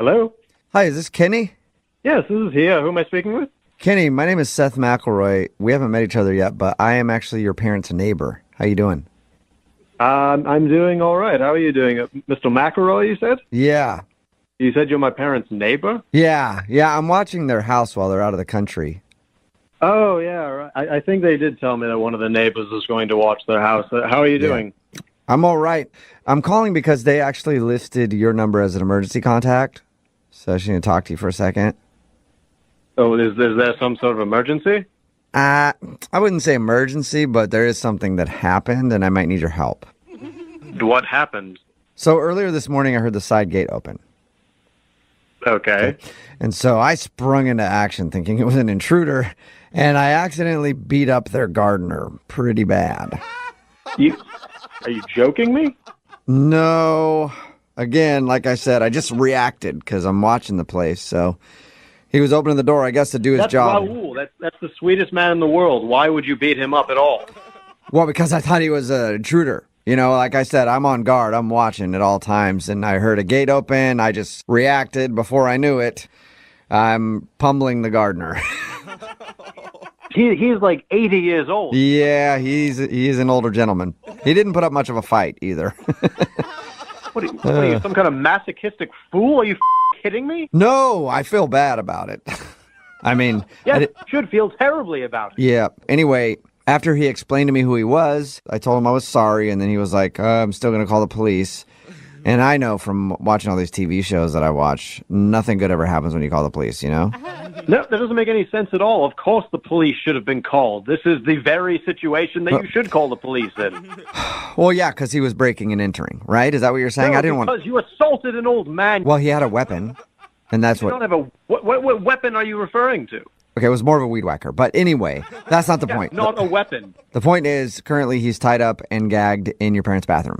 Hello? Hi, is this Kenny? Yes, this is he. Who am I speaking with? Kenny, my name is Seth McElroy. We haven't met each other yet, but I am actually your parents' neighbor. How you doing? I'm doing all right. How are you doing? Mr. McElroy, you said? Yeah. You said you're my parents' neighbor? Yeah. I'm watching their house while they're out of the country. Oh, yeah. Right. I think they did tell me that one of the neighbors was going to watch their house. How are you doing? I'm all right. I'm calling because they actually listed your number as an emergency contact. So I just need to talk to you for a second. Oh, is there some sort of emergency? I wouldn't say emergency, but there is something that happened, and I might need your help. What happened? So earlier this morning, I heard the side gate open. Okay. And so I sprung into action thinking it was an intruder, and I accidentally beat up their gardener pretty bad. Are you joking me? No. Again, like I said, I just reacted because I'm watching the place. So he was opening the door, I guess, to do his job. Raul. That's the sweetest man in the world. Why would you beat him up at all? Well, because I thought he was an intruder. You know, like I said, I'm on guard. I'm watching at all times. And I heard a gate open. I just reacted. Before I knew it, I'm pummeling the gardener. He's like 80 years old. Yeah, he's an older gentleman. He didn't put up much of a fight either. What are you, some kind of masochistic fool? Are you kidding me? No, I feel bad about it. I mean... Yes, should feel terribly about it. Yeah. Anyway, after he explained to me who he was, I told him I was sorry, and then he was like, I'm still going to call the police. And I know from watching all these TV shows that I watch, nothing good ever happens when you call the police, you know? No, that doesn't make any sense at all. Of course the police should have been called. This is the very situation that you should call the police in. Well, yeah, because he was breaking and entering, right? Is that what you're saying? No, I didn't because you assaulted an old man. Well, he had a weapon, and that's You don't have a... What weapon are you referring to? Okay, it was more of a weed whacker. But anyway, that's not the point. Not a weapon. The point is, currently he's tied up and gagged in your parents' bathroom.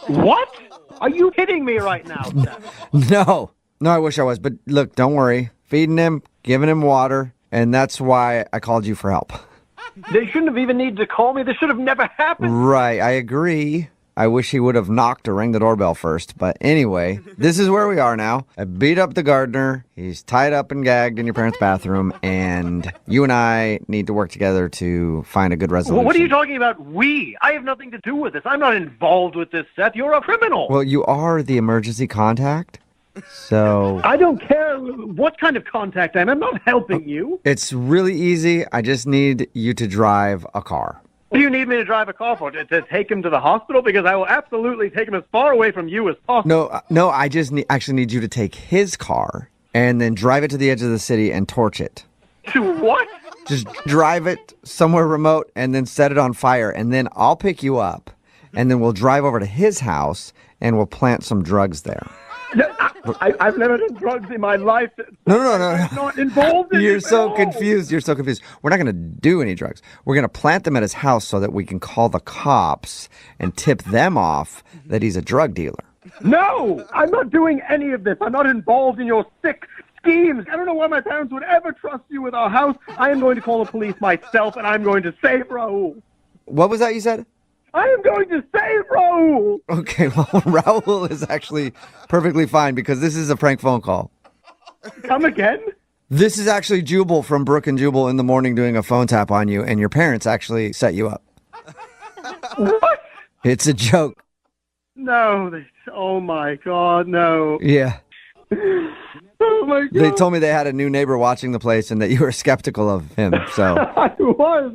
What? Are you kidding me right now, Seth? No, I wish I was. But look, don't worry. Feeding him, giving him water, and that's why I called you for help. They shouldn't have even needed to call me. This should have never happened. Right, I agree. I wish he would have knocked or rang the doorbell first. But anyway, this is where we are now. I beat up the gardener. He's tied up and gagged in your parents' bathroom. And you and I need to work together to find a good resolution. What are you talking about, we? I have nothing to do with this. I'm not involved with this, Seth. You're a criminal. Well, you are the emergency contact. So I don't care what kind of contact I am. I'm not helping you. It's really easy. I just need you to drive a car. What do you need me to drive a car for? To take him to the hospital? Because I will absolutely take him as far away from you as possible. No, I just actually need you to take his car and then drive it to the edge of the city and torch it. To what? Just drive it somewhere remote and then set it on fire. And then I'll pick you up. And then we'll drive over to his house and we'll plant some drugs there. I've never done drugs in my life. No. I'm not involved in You're this so at all. confused. We're not going to do any drugs. We're going to plant them at his house so that we can call the cops and tip them off that he's a drug dealer. No, I'm not doing any of this. I'm not involved in your sick schemes. I don't know why my parents would ever trust you with our house. I am going to call the police myself, and I'm going to save Raul. What was that you said? I am going to save Raul. Okay, well, Raul is actually perfectly fine because this is a prank phone call. Come again? This is actually Jubal from Brook and Jubal in the morning doing a phone tap on you, and your parents actually set you up. What? It's a joke. No. Oh, my God, no. Yeah. Oh, my God. They told me they had a new neighbor watching the place and that you were skeptical of him, so. I was.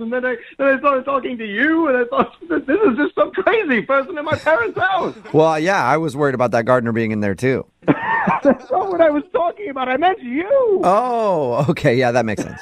And then I started talking to you, and I thought, this is just some crazy person in my parents' house. Well, yeah, I was worried about that gardener being in there, too. That's not what I was talking about. I meant you. Oh, okay, yeah, that makes sense.